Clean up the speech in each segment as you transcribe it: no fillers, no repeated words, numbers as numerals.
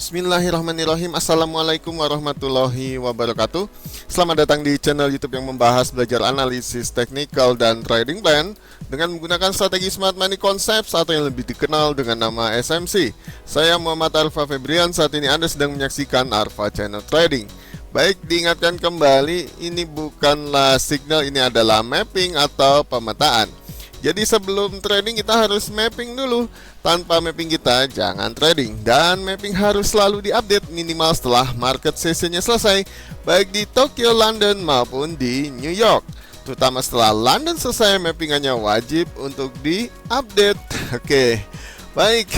Bismillahirrahmanirrahim. Assalamualaikum warahmatullahi wabarakatuh. Selamat datang di channel YouTube yang membahas belajar analisis teknikal dan trading plan dengan menggunakan strategi Smart Money Concepts atau yang lebih dikenal dengan nama SMC. Saya Muhammad Arfa Febrian. Saat ini Anda sedang menyaksikan Arfa Channel Trading. Baik, diingatkan kembali, ini bukanlah signal, ini adalah mapping atau pemetaan. Jadi sebelum trading kita harus mapping dulu. Tanpa mapping kita jangan trading. Dan mapping harus selalu diupdate minimal setelah market sessionnya selesai, baik di Tokyo, London maupun di New York. Terutama setelah London selesai, mappingannya wajib untuk diupdate. Oke, baik.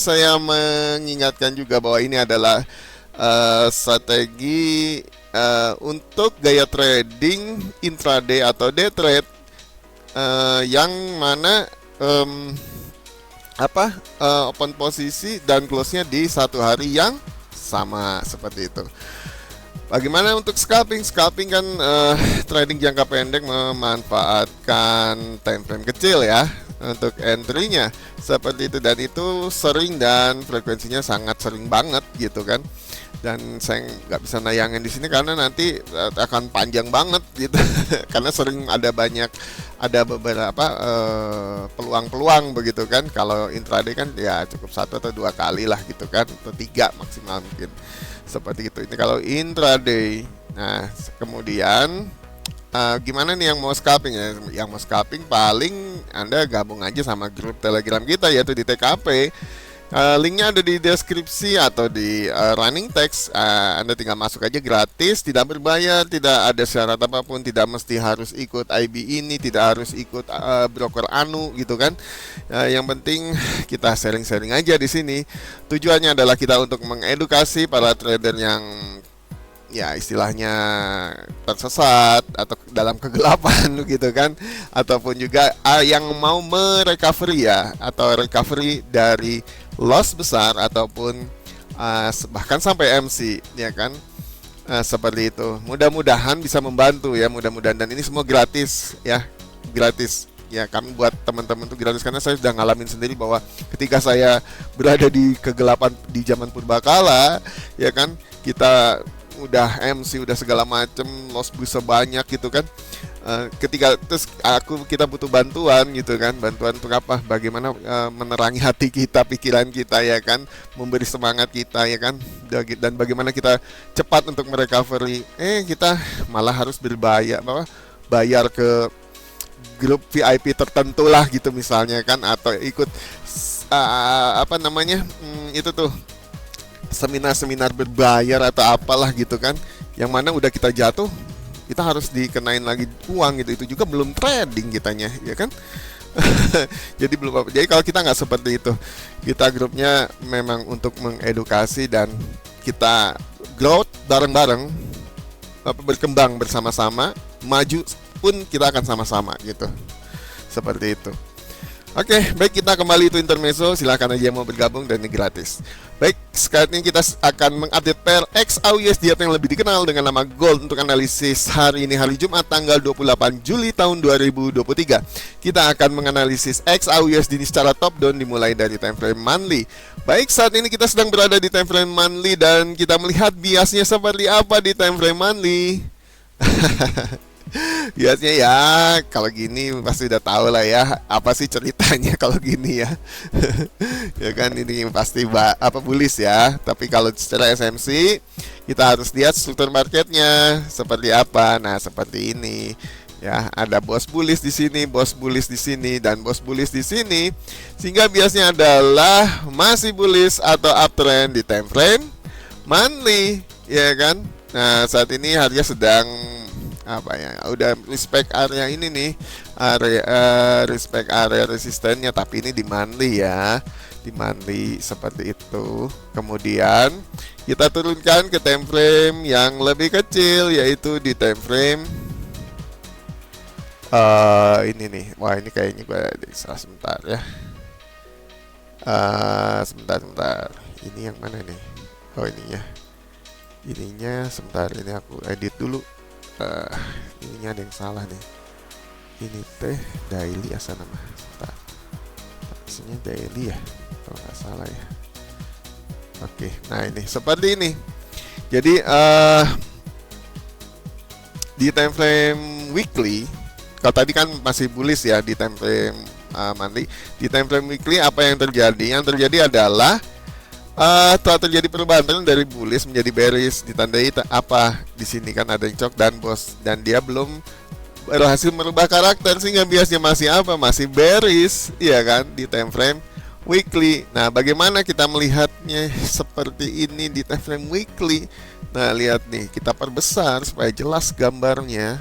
Saya mengingatkan juga bahwa ini adalah strategi untuk gaya trading intraday atau day trade, yang mana open posisi dan close-nya di satu hari yang sama seperti itu. Bagaimana untuk scalping? Scalping kan trading jangka pendek memanfaatkan time frame kecil ya untuk entry-nya seperti itu, dan itu sering dan frekuensinya sangat sering banget gitu kan. Dan saya nggak bisa nayangin di sini karena nanti akan panjang banget gitu karena sering ada beberapa peluang-peluang begitu kan. Kalau intraday kan ya cukup 1 atau 2 kali lah gitu kan, atau 3 maksimal mungkin seperti itu. Ini kalau intraday. Nah kemudian gimana nih yang mau scalping ya? Yang mau scalping paling Anda gabung aja sama grup Telegram kita, yaitu di TKP. Linknya ada di deskripsi atau di running text. Anda tinggal masuk aja, gratis, tidak berbayar, tidak ada syarat apapun, tidak mesti harus ikut IB ini, tidak harus ikut broker anu gitu kan. Yang penting kita sharing-sharing aja di sini. Tujuannya adalah kita untuk mengedukasi para trader yang ya istilahnya tersesat atau dalam kegelapan gitu kan, ataupun juga yang mau merecovery ya, atau recovery dari loss besar ataupun bahkan sampai MC ya kan, seperti itu. Mudah-mudahan bisa membantu ya, mudah-mudahan, dan ini semua gratis ya, gratis ya. Kami buat teman-teman itu gratis karena saya sudah ngalamin sendiri bahwa ketika saya berada di kegelapan di zaman purbakala ya kan, kita udah MC, udah segala macem, loss bisa banyak gitu kan. Ketika terus kita butuh bantuan gitu kan, bantuan untuk apa? Bagaimana menerangi hati kita, pikiran kita ya kan, memberi semangat kita ya kan, dan bagaimana kita cepat untuk merecovery. Kita malah harus bayar ke grup VIP tertentu lah gitu misalnya kan, atau ikut itu tuh seminar-seminar berbayar atau apalah gitu kan, yang mana udah kita jatuh kita harus dikenain lagi uang gitu. Itu juga belum trading kitanya ya kan. Jadi belum apa. Jadi kalau kita nggak seperti itu, kita grupnya memang untuk mengedukasi dan kita growth bareng-bareng, berkembang bersama-sama, maju pun kita akan sama-sama gitu, seperti itu. Oke, baik, kita kembali, itu intermezzo. Silahkan aja yang mau bergabung dan ini gratis. Baik, sekarang ini kita akan mengupdate pair XAUUSD atau yang lebih dikenal dengan nama Gold untuk analisis hari ini, hari Jumat tanggal 28 Juli tahun 2023. Kita akan menganalisis XAUUSD ini secara top down dimulai dari time frame monthly. Baik, saat ini kita sedang berada di time frame monthly dan kita melihat biasnya seperti apa di time frame monthly. Biasanya ya kalau gini pasti udah tahu lah ya apa sih ceritanya kalau gini ya. Ya kan, ini pasti bullish ya. Tapi kalau secara SMC kita harus lihat struktur marketnya seperti apa. Nah seperti ini ya, ada bos bullish di sini, bos bullish di sini, dan bos bullish di sini, sehingga biasanya adalah masih bullish atau uptrend di time frame monthly ya kan. Nah saat ini harga sedang udah respect area ini nih, respect area resistennya, tapi ini di monthly ya, di monthly seperti itu. Kemudian kita turunkan ke time frame yang lebih kecil, yaitu di time frame ini nih. Wah, ini kayaknya gue salah sebentar ya. Sebentar. Ini yang mana nih? Oh, ininya sebentar, ini aku edit dulu. Ininya ada yang salah nih. Ini teh daily asal nama. Bentar. Isinya daily ya, kalau nggak salah ya. Oke, nah ini seperti ini. Jadi di time frame weekly, kalau tadi kan masih bullish ya di time frame monthly, di time frame weekly apa yang terjadi? Yang terjadi adalah telah terjadi perubahan tren dari bullish menjadi bearish, ditandai apa di sini kan ada yang cok dan bos, dan dia belum berhasil merubah karakter sehingga biasnya masih apa? Masih bearish, iya kan, di time frame weekly. Nah, bagaimana kita melihatnya seperti ini di time frame weekly? Nah, lihat nih, kita perbesar supaya jelas gambarnya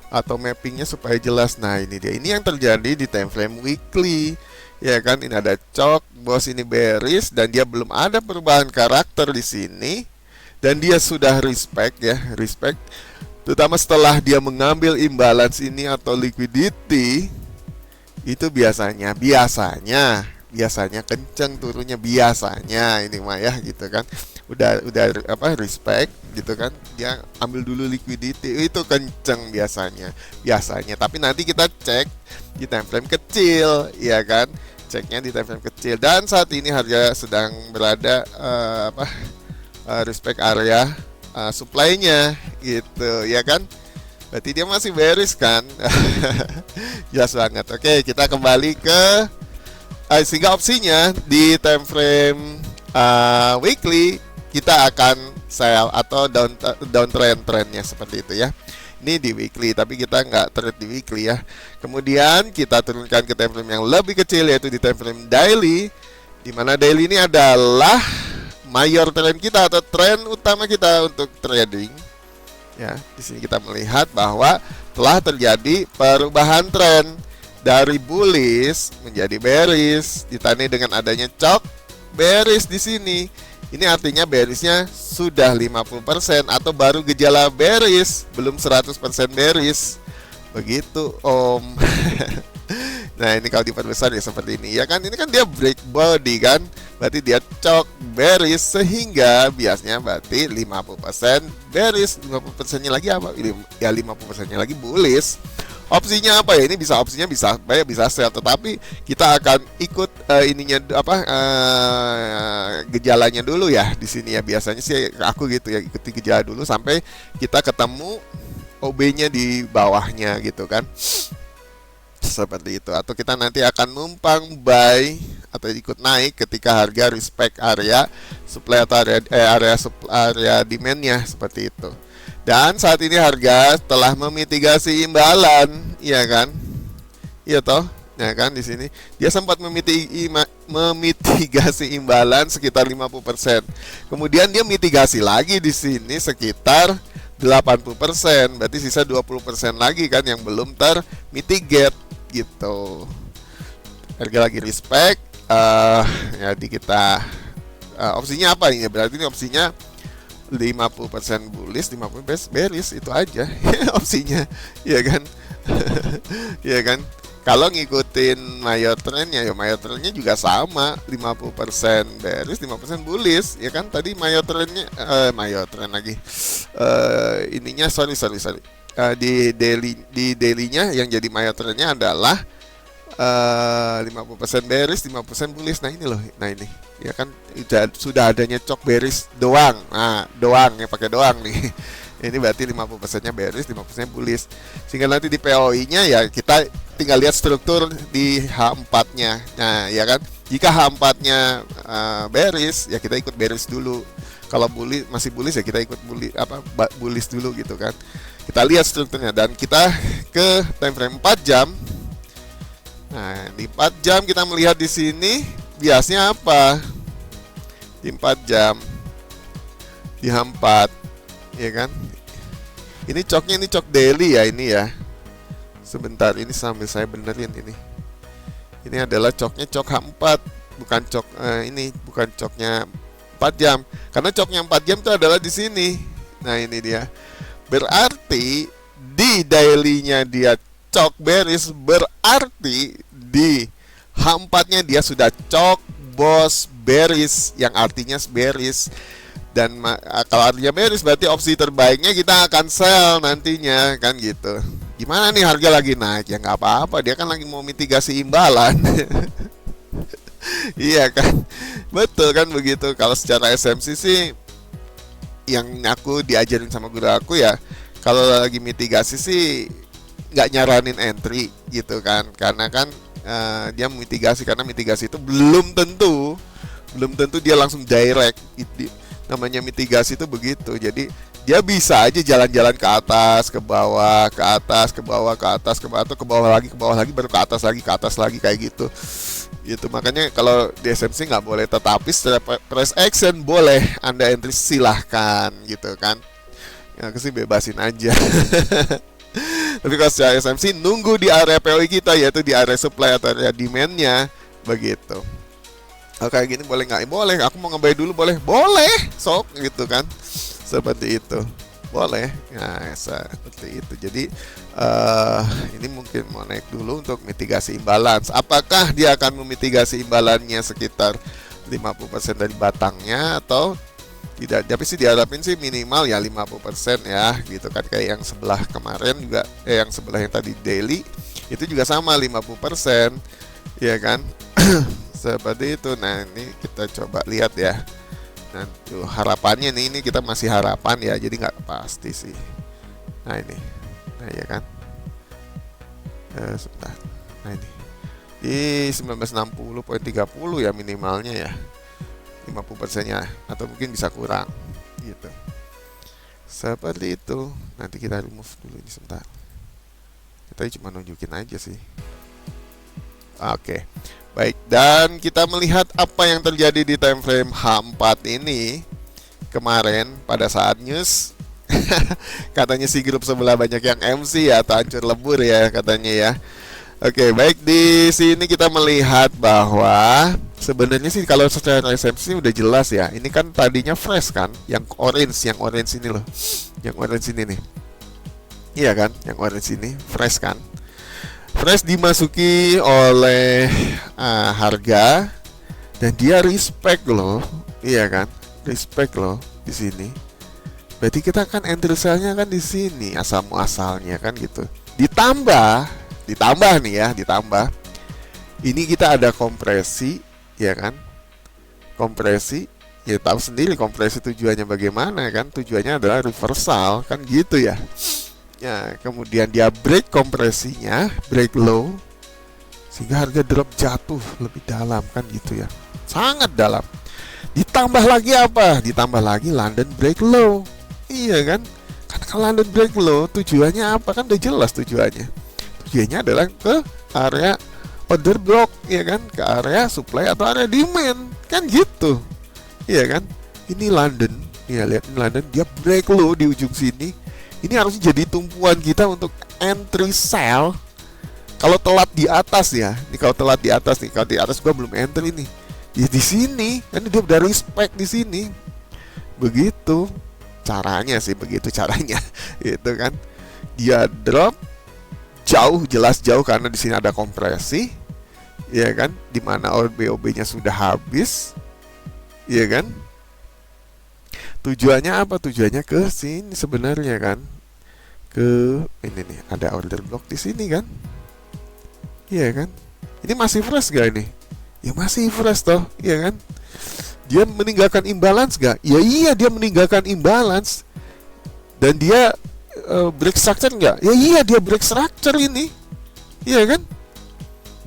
atau mappingnya supaya jelas. Nah, ini dia, ini yang terjadi di time frame weekly. Ya kan, ini ada cok, bos ini bearish dan dia belum ada perubahan karakter di sini, dan dia sudah respect ya, respect. Terutama setelah dia mengambil imbalance ini atau liquidity, itu biasanya kenceng turunnya biasanya ini mah ya gitu kan. Udah apa respect gitu kan, dia ambil dulu liquidity itu kenceng biasanya, tapi nanti kita cek di time frame kecil, ya kan, ceknya di time frame kecil. Dan saat ini harga sedang berada respect area supply-nya gitu, ya kan, berarti dia masih bearish kan. Jelas banget. Oke, kita kembali ke sehingga opsinya di time frame weekly kita akan sell atau downtrendnya seperti itu ya. Ini di weekly, tapi kita nggak trade di weekly ya. Kemudian kita turunkan ke time frame yang lebih kecil, yaitu di time frame daily, di mana daily ini adalah mayor trend kita atau tren utama kita untuk trading. Ya, di sini kita melihat bahwa telah terjadi perubahan tren dari bullish menjadi bearish, ditandai dengan adanya cok bearish di sini. Ini artinya bearishnya sudah 50% atau baru gejala bearish, belum 100% bearish. Begitu, Om. Nah, ini kalau diperbesar ya seperti ini. Ya kan, ini kan dia break body kan. Berarti dia cok bearish, sehingga biasanya berarti 50% bearish, 50%-nya lagi apa? Ya 50%-nya lagi bullish. Opsinya apa ya? Ini bisa opsinya bisa buy, bisa sell, tetapi kita akan ikut gejalanya dulu ya di sini ya. Biasanya sih aku gitu ya, ikuti gejala dulu sampai kita ketemu OB-nya di bawahnya gitu kan. Seperti itu, atau kita nanti akan numpang buy atau ikut naik ketika harga respect area supply atau area demand-nya seperti itu. Dan saat ini harga telah memitigasi imbalan, iya kan? Iya toh? Ya kan, di sini dia sempat memitigasi imbalan sekitar 50%. Kemudian dia mitigasi lagi di sini sekitar 80%. Berarti sisa 20% lagi kan yang belum termitigate gitu. Harga lagi respect, jadi kita opsinya apa ini? Berarti ini opsinya 50% bullish, 50% bearish, itu aja opsinya, ya kan. Ya kan. Kalau ngikutin mayor trendnya ya mayor trendnya juga sama, 50% bearish, 50% bullish, ya kan. Tadi mayor trendnya mayor trend lagi. Ininya sorry. Di daily-nya yang jadi mayor trendnya adalah 50% bearish, 50% bullish. Nah ini loh, nah ini ya kan sudah adanya cok bearish doang. Nah, doang ya, pakai doang nih. Ini berarti 50%-nya bearish, 50%-nya bullish. Sehingga nanti di POI-nya ya kita tinggal lihat struktur di H4-nya. Nah, ya kan, jika H4-nya bearish ya kita ikut bearish dulu. Kalau masih bullish ya kita ikut bullish dulu gitu kan. Kita lihat strukturnya dan kita ke time frame 4 jam. Nah, di 4 jam kita melihat di sini biasnya apa? Di 4 jam di H4, ya kan? Ini coknya, ini cok daily ya ini ya. Sebentar, ini sambil saya benerin ini. Ini adalah coknya cok H4, bukan cok ini bukan coknya 4 jam. Karena coknya 4 jam itu adalah di sini. Nah, ini dia. Berarti di daily-nya dia cok bearish, berarti di H4-nya dia sudah cok bos bearish, yang artinya bearish. Dan kalau artinya bearish berarti opsi terbaiknya kita akan sell nantinya kan gitu. Gimana nih harga lagi naik? Ya nggak apa-apa, dia kan lagi mau mitigasi imbalan. Iya kan. Betul kan begitu. Kalau secara SMC sih yang aku diajarin sama guru aku ya, kalau lagi mitigasi sih nggak nyaranin entry gitu kan, karena kan dia mitigasi, karena mitigasi itu belum tentu dia langsung direct. Namanya mitigasi itu begitu, jadi dia bisa aja jalan-jalan ke atas, ke bawah, ke atas, ke bawah, ke atas, ke bawah, atau ke bawah lagi, baru ke atas lagi kayak gitu. Gitu, makanya kalau di SMC nggak boleh, tetapi setelah press action boleh Anda entry, silahkan gitu kan. Ya, aku sih bebasin aja. Tapi kalau secara SMC nunggu di area POI kita, yaitu di area supply atau area demand-nya begitu. Oh, kayak gini boleh nggak? Boleh. Aku mau nge-buy dulu, boleh, sok gitu kan, seperti itu, boleh. Nah, seperti itu. Jadi ini mungkin mau naik dulu untuk mitigasi imbalance. Apakah dia akan memitigasi imbalannya sekitar 50% dari batangnya atau tidak? Tapi sih diharapin sih minimal ya 50% ya, gitu kan. Kayak yang sebelah kemarin juga, yang sebelah yang tadi daily itu juga sama 50%, ya kan. Seperti itu. Nah, ini kita coba lihat ya. Nah, tuh, harapannya nih, ini kita masih harapan ya, jadi nggak pasti sih. Nah ini, nah ya kan, sebentar. Nah ini di 1960.30 ya minimalnya ya, 50%-nya, atau mungkin bisa kurang gitu. Seperti itu. Nanti kita remove dulu ini sebentar. Kita cuma nunjukin aja sih. Oke. Baik, dan kita melihat apa yang terjadi di time frame H4 ini kemarin pada saat news. Katanya si grup sebelah banyak yang MC ya, atau hancur lebur ya katanya ya. Oke, baik, di sini kita melihat bahwa sebenarnya sih kalau secara resepsi udah jelas ya. Ini kan tadinya fresh kan, yang orange ini loh. Yang orange ini nih. Iya kan, yang orange ini fresh kan. Fresh dimasuki oleh harga, dan dia respect loh, iya kan, respect loh di sini. Berarti kita kan entry sell-nya kan di sini asal muasalnya kan gitu. Ditambah nih ya, ditambah. Ini kita ada kompresi, ya kan? Kompresi, ya tahu sendiri kompresi tujuannya bagaimana kan? Tujuannya adalah reversal kan gitu ya. Ya, kemudian dia break kompresinya, break low, sehingga harga drop jatuh lebih dalam kan gitu ya, sangat dalam. Ditambah lagi apa? Ditambah lagi London break low, iya kan? Karena kalau London break low tujuannya apa kan udah jelas tujuannya. Tujuannya adalah ke area order block, ya kan? Ke area supply atau area demand kan gitu, iya kan? Ini London, ya lihat ini London, dia break low di ujung sini. Ini harus jadi tumpuan kita untuk entry sell. Kalau telat di atas ya, ini kalau telat di atas nih, kalau di atas gua belum entry nih. Ya di sini, kan dia udah respect di sini. Begitu caranya sih, begitu caranya, gitu kan. Dia drop jauh, jelas jauh karena di sini ada kompresi, ya kan, dimana OB-nya sudah habis, ya kan. Tujuannya apa? Tujuannya ke sini sebenarnya kan. Ke ini nih, ada order block di sini kan. Iya kan? Ini masih fresh gak ini? Ya masih fresh toh, iya kan? Dia meninggalkan imbalance gak? Ya iya, dia meninggalkan imbalance. Dan dia break structure gak? Ya iya, dia break structure ini. Iya kan?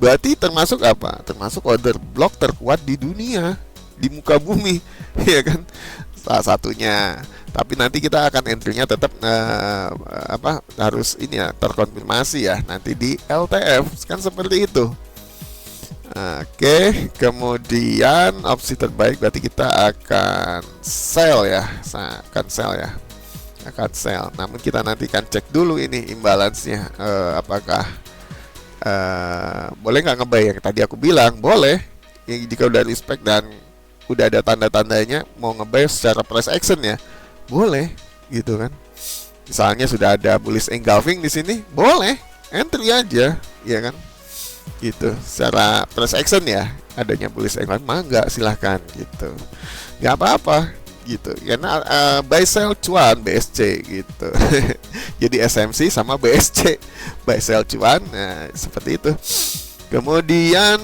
Berarti termasuk apa? Termasuk order block terkuat di dunia, di muka bumi, iya kan? Salah satunya. Tapi nanti kita akan entry-nya tetap harus ini ya, terkonfirmasi ya nanti di LTF kan seperti itu. Oke, kemudian opsi terbaik berarti kita akan sell ya, akan sell. Namun kita nanti akan cek dulu ini imbalance-nya, apakah boleh nggak nge-buy yang tadi aku bilang boleh. Jika udah respect dan udah ada tanda-tandanya mau nge-buy secara price action ya, boleh gitu kan. Misalnya sudah ada bullish engulfing di sini, boleh entry aja, ya kan. Gitu. Secara price action ya, adanya bullish engulfing mangga silahkan gitu. Nggak apa-apa gitu. Karena buy sell cuan BSC gitu. Jadi SMC sama BSC, buy sell cuan, nah, seperti itu. Kemudian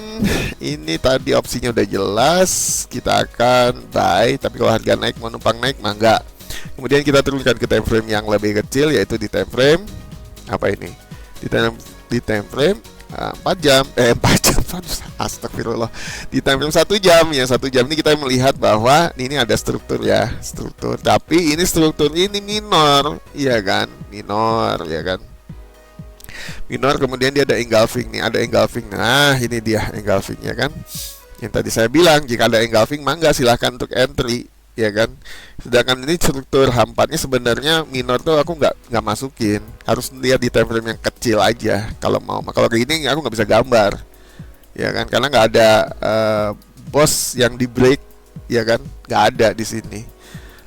ini tadi opsinya udah jelas, kita akan buy, tapi kalau harga naik mau numpang naik mah enggak. Kemudian kita turunkan ke time frame yang lebih kecil, yaitu di time frame apa ini? Di time frame 4 jam, 4 jam, astagfirullah. Di time frame 1 jam, ya 1 jam ini kita melihat bahwa ini ada struktur ya, struktur. Tapi ini struktur ini minor, iya kan? Minor, ya kan? Minor, kemudian dia ada engulfing nih, ada engulfing. Nah, ini dia engulfingnya kan. Yang tadi saya bilang, jika ada engulfing mangga silahkan untuk entry, ya kan. Sedangkan ini struktur H4-nya sebenarnya minor tuh aku nggak masukin. Harus lihat di time frame yang kecil aja kalau mau. Kalau kayak gini aku nggak bisa gambar, ya kan, karena nggak ada boss yang di break, ya kan, nggak ada di sini.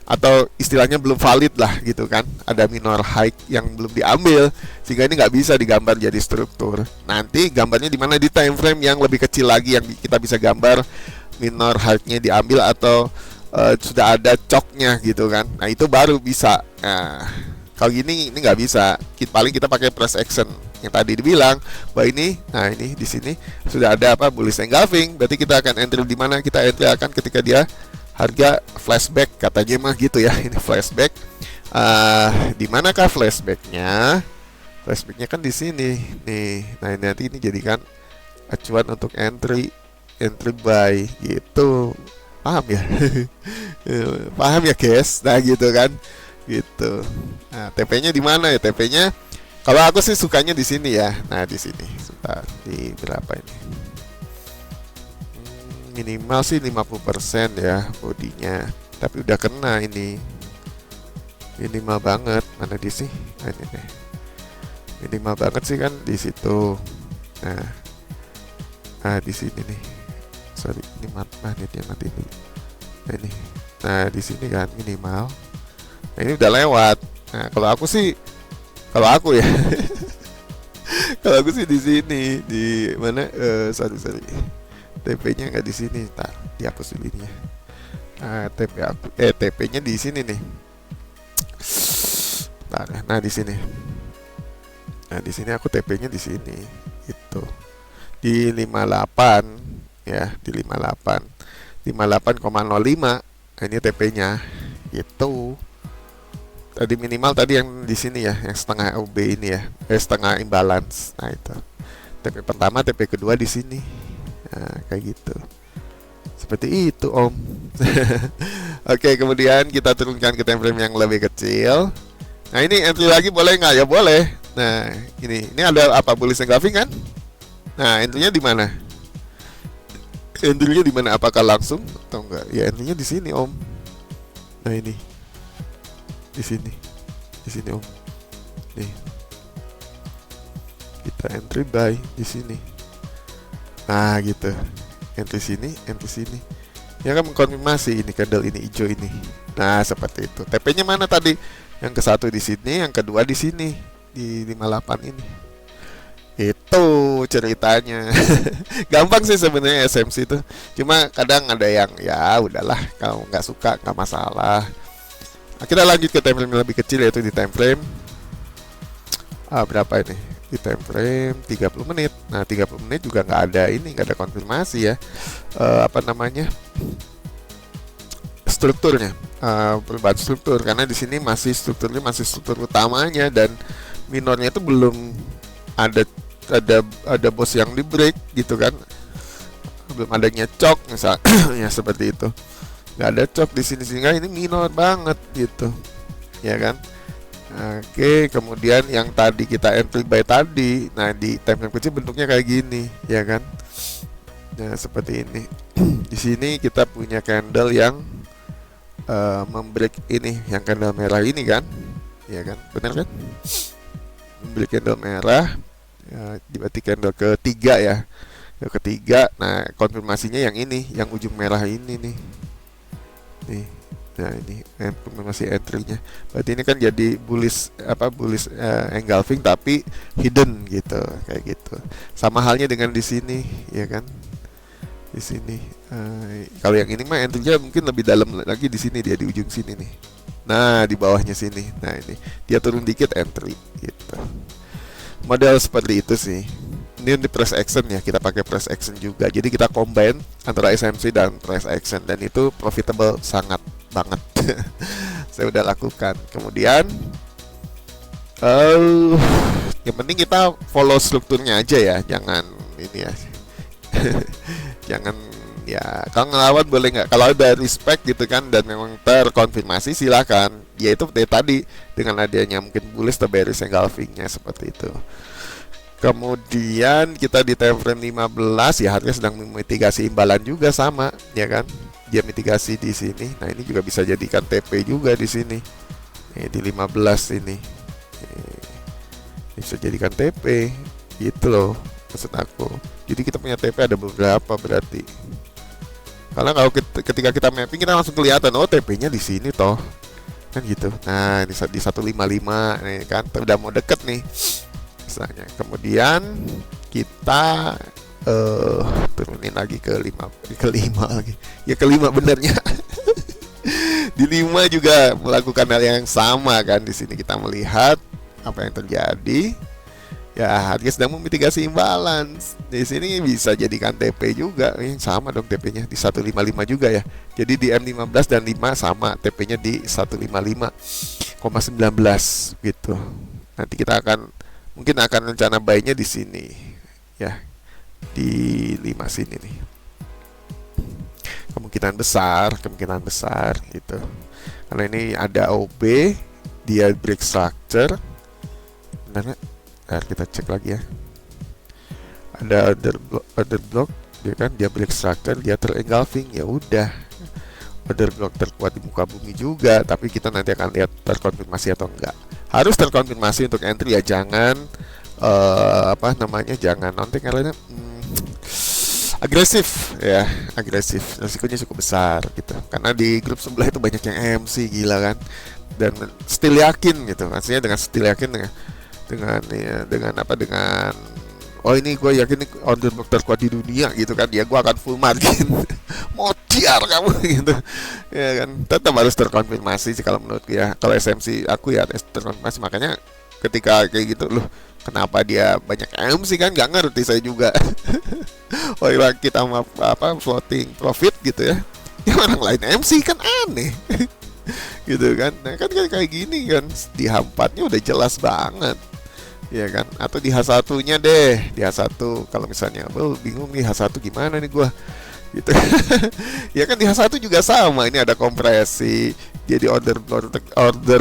Atau istilahnya belum valid lah gitu kan, ada minor high yang belum diambil sehingga ini nggak bisa digambar jadi struktur. Nanti gambarnya di mana, di time frame yang lebih kecil lagi yang kita bisa gambar minor high-nya diambil atau sudah ada coknya gitu kan. Nah itu baru bisa. Nah kalau gini ini nggak bisa. Paling kita pakai press action yang tadi dibilang bahwa ini, nah ini di sini sudah ada apa, bullish engulfing. Berarti kita akan entry di mana? Kita entry akan ketika dia harga flashback, katanya mah gitu ya. Ini flashback. Di manakah flashbacknya? Flashbacknya kan di sini nih. Nah nanti ini jadikan acuan untuk entry buy gitu. Paham ya? Paham ya guys? Nah gitu kan, gitu. Nah TP-nya di mana ya? TP-nya kalau aku sih sukanya di sini ya. Nah di sini, sebentar, di berapa ini? Minimal sih 50% ya bodinya, tapi udah kena ini, minimal banget. Mana di sih? Nah, ini deh. Minimal banget sih kan di situ. Nah di sini nih, sorry ini magnetnya mati dulu. Nah ini, nah di sini kan minimal. Nah ini udah lewat. Nah kalau aku sih, kalau aku ya, kalau aku sih di sini, di mana? Sorry. TP-nya nggak di sini, tak dihapus dulu ini ya. TP-nya di sini nih. Nah di sini. Nah di sini aku TP-nya di sini, itu di 58 ya, di 58,05. Nah, ini TP-nya itu. Tadi minimal tadi yang di sini ya, yang setengah UB ini ya, setengah imbalance. Nah itu TP pertama, TP kedua di sini. Nah, kayak gitu. Seperti itu Om. Oke, kemudian kita turunkan ke time frame yang lebih kecil. Nah ini entry lagi boleh nggak? Ya boleh. Nah ini ada apa, bullish engulfing kan? Nah entry-nya di mana? Entry-nya di mana? Apakah langsung atau enggak? Ya entry-nya di sini Om. Nah ini di sini Om. Nih kita entry buy di sini. Nah gitu, entry sini. Ya kan mengkonfirmasi ini candle ini hijau ini. Nah seperti itu. TP-nya mana tadi? Yang ke satu di sini, yang kedua di sini di 58 ini. Itu ceritanya. Gampang sih sebenarnya SMC itu. Cuma kadang ada yang ya udahlah, kalau nggak suka nggak masalah. Nah, kita lanjut ke time frame yang lebih kecil, yaitu di time frame berapa ini? Di time frame 30 menit. Nah 30 menit juga nggak ada ini, nggak ada konfirmasi ya, apa namanya, strukturnya, perubahan struktur, karena di sini masih strukturnya masih struktur utamanya dan minornya itu belum ada bos yang di break gitu kan, belum adanya cok misal. Ya seperti itu, nggak ada cok di sini sehingga ini minor banget gitu, ya kan. Oke, kemudian yang tadi kita entry buy tadi, nah di time frame kecil bentuknya kayak gini, ya kan? Nah seperti ini. Di sini kita punya candle yang membreak ini, yang candle merah ini kan, ya kan? Benar kan? Membreak candle merah, ya, berarti candle ketiga ya, yang ketiga. Nah konfirmasinya yang ini, yang ujung merah ini nih. Nah ini masih entry-nya. Berarti ini kan jadi bullish engulfing tapi hidden gitu, kayak gitu. Sama halnya dengan di sini, ya kan? Di sini. Kalau yang ini mah entry-nya mungkin lebih dalam lagi, di sini dia di ujung sini nih. Nah, di bawahnya sini. Nah, ini dia turun dikit entry gitu. Model seperti itu sih. ini di price action ya, kita pakai price action juga. Jadi kita combine antara SMC dan price action, dan itu profitable sangat banget. Saya udah lakukan. Kemudian yang penting kita follow strukturnya aja ya, jangan ini ya. Jangan ya, kalau ngelawan boleh nggak, kalau ada respect gitu kan dan memang terkonfirmasi silakan. Ya itu tadi dengan adanya mungkin bullish atau bearish engulfingnya seperti itu. Kemudian kita di time frame 15 ya, harga sedang memitigasi imbalan juga sama ya kan. Dia mitigasi di sini. Nah, ini juga bisa jadikan TP juga di sini. Di 15 ini. Bisa jadikan TP gitu loh maksud aku. Jadi kita punya TP ada beberapa berarti. Karena kalau ketika kita mapping kita langsung kelihatan, oh TP-nya di sini toh. Kan gitu. Nah, di 155 nih kan, udah mau deket nih. Misalnya. Kemudian kita turunin lagi ke 5 lagi. Ya ke 5 benernya. Di 5 juga melakukan hal yang sama kan. Di sini kita melihat apa yang terjadi. Ya, harga sedang memitigasi imbalance. Di sini bisa jadikan TP juga. Sama dong TP-nya di 155 juga ya. Jadi di M15 dan 5 sama, TP-nya di 155,19 gitu. Nanti kita mungkin akan rencana buy-nya di sini ya. Di 5 sini nih. Kemungkinan besar gitu. Karena ini ada OB, dia break structure. Benar, kita cek lagi ya. Ada order block, dia kan dia break structure, dia terengulfing, ya udah. Order block terkuat di muka bumi juga, tapi kita nanti akan lihat terkonfirmasi atau enggak. Harus terkonfirmasi untuk entry ya, jangan jangan nonton karena agresif ya, agresif. Resikonya cukup besar gitu. Karena di grup sebelah itu banyak yang MC gila kan. Dan still yakin gitu. Maksudnya dengan still yakin dengan oh ini gue yakin ini order block terkuat di dunia gitu kan, ya gue akan full margin. Modiar kamu gitu ya kan. Tetap harus terkonfirmasi sih kalau menurutku ya. Kalau SMC aku ya terkonfirmasi. Makanya ketika kayak gitu loh, kenapa dia banyak MC kan nggak ngerti saya juga. Oh iya, kita floating profit gitu ya. Yang orang lain MC kan aneh. Gitu kan. Nah kan kayak gini kan di H4-nya udah jelas banget. Ya kan, atau di H1-nya deh, di H1 kalau misalnya, bingung nih H1 gimana nih gua gitu. Ya kan di H1 juga sama, ini ada kompresi, dia di order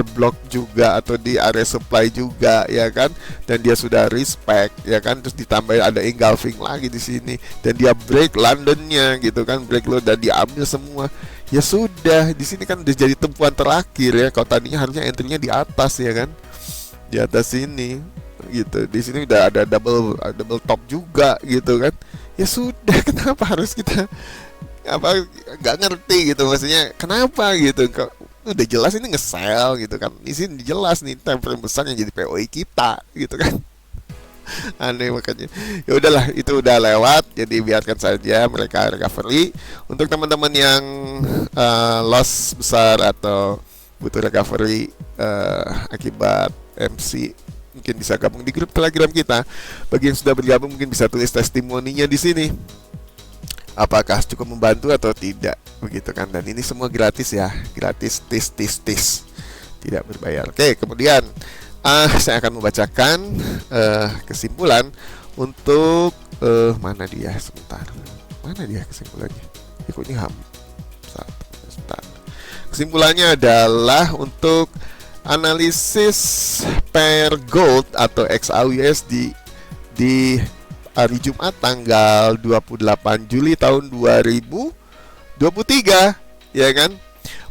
block juga atau di area supply juga ya kan, dan dia sudah respect ya kan, terus ditambah ada engulfing lagi di sini dan dia break Londonnya gitu kan, break low dan dia ambil semua. Ya sudah, di sini kan udah jadi tempuan terakhir ya. Kalau tadinya harusnya entry-nya di atas ya kan, di atas sini gitu. Di sini udah ada double top juga gitu kan. Ya sudah, kenapa harus kita nggak ngerti gitu, maksudnya kenapa gitu. Udah jelas ini nge-sell gitu kan. Di sini jelas nih time frame besar yang jadi POI kita gitu kan. Aneh makanya. Ya udahlah, itu udah lewat, jadi biarkan saja mereka recovery. Untuk teman-teman yang loss besar atau butuh recovery akibat MC, mungkin bisa gabung di grup Telegram kita. Bagi yang sudah bergabung mungkin bisa tulis testimoninya di sini. Apakah cukup membantu atau tidak, begitu kan? Dan ini semua gratis ya, gratis, tis, tidak berbayar. Oke, kemudian saya akan membacakan kesimpulan untuk mana dia kesimpulannya? Ini sebentar. Kesimpulannya adalah untuk analisis pair gold atau XAUUSD di hari Jumat tanggal 28 Juli tahun 2023 ya kan.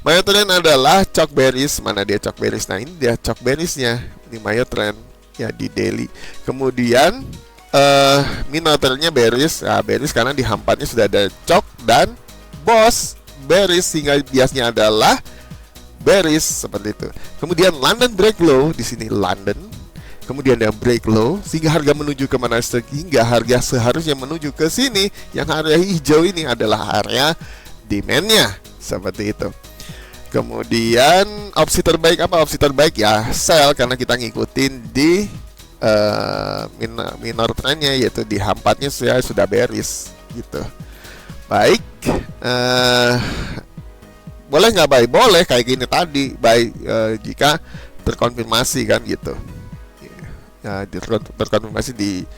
Mayo trend adalah chalk bearish. Mana dia chalk bearish? Nah, ini dia chalk bearishnya. Ini mayo trend ya di daily. Kemudian minor trendnya bearish. Nah, bearish karena di H4-nya sudah ada chalk dan boss bearish, sehingga biasnya adalah bearish seperti itu. Kemudian London break low di sini London. Kemudian yang break low sehingga harga menuju ke mana, sehingga harga seharusnya menuju ke sini. Yang area hijau ini adalah area demand-nya seperti itu. Kemudian opsi terbaik apa? Opsi terbaik ya sell, karena kita ngikutin di minor trendnya, yaitu di H4-nya sudah bearish gitu. Baik, boleh nggak buy? Boleh, kayak gini tadi buy jika terkonfirmasi kan gitu. Ya, terkonfirmasi di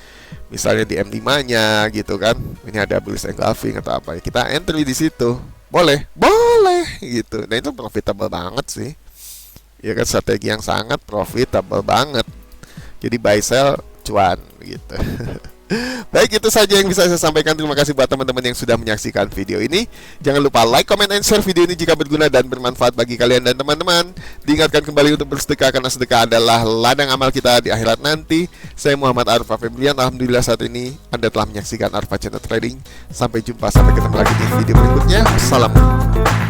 misalnya di M5-nya gitu kan. Ini ada bullish engulfing atau apa. Kita entry di situ. Boleh gitu. Nah, itu profitable banget sih. Ya kan, strategi yang sangat profitable banget. Jadi buy sell cuan gitu. Baik, itu saja yang bisa saya sampaikan. Terima kasih buat teman-teman yang sudah menyaksikan video ini. Jangan lupa like, comment, and share video ini jika berguna dan bermanfaat bagi kalian dan teman-teman. Diingatkan kembali untuk bersedekah, karena sedekah adalah ladang amal kita di akhirat nanti. Saya Muhammad Arfa Febrian. Alhamdulillah saat ini Anda telah menyaksikan Arfa Channel Trading. Sampai jumpa, sampai ketemu lagi di video berikutnya. Assalamualaikum.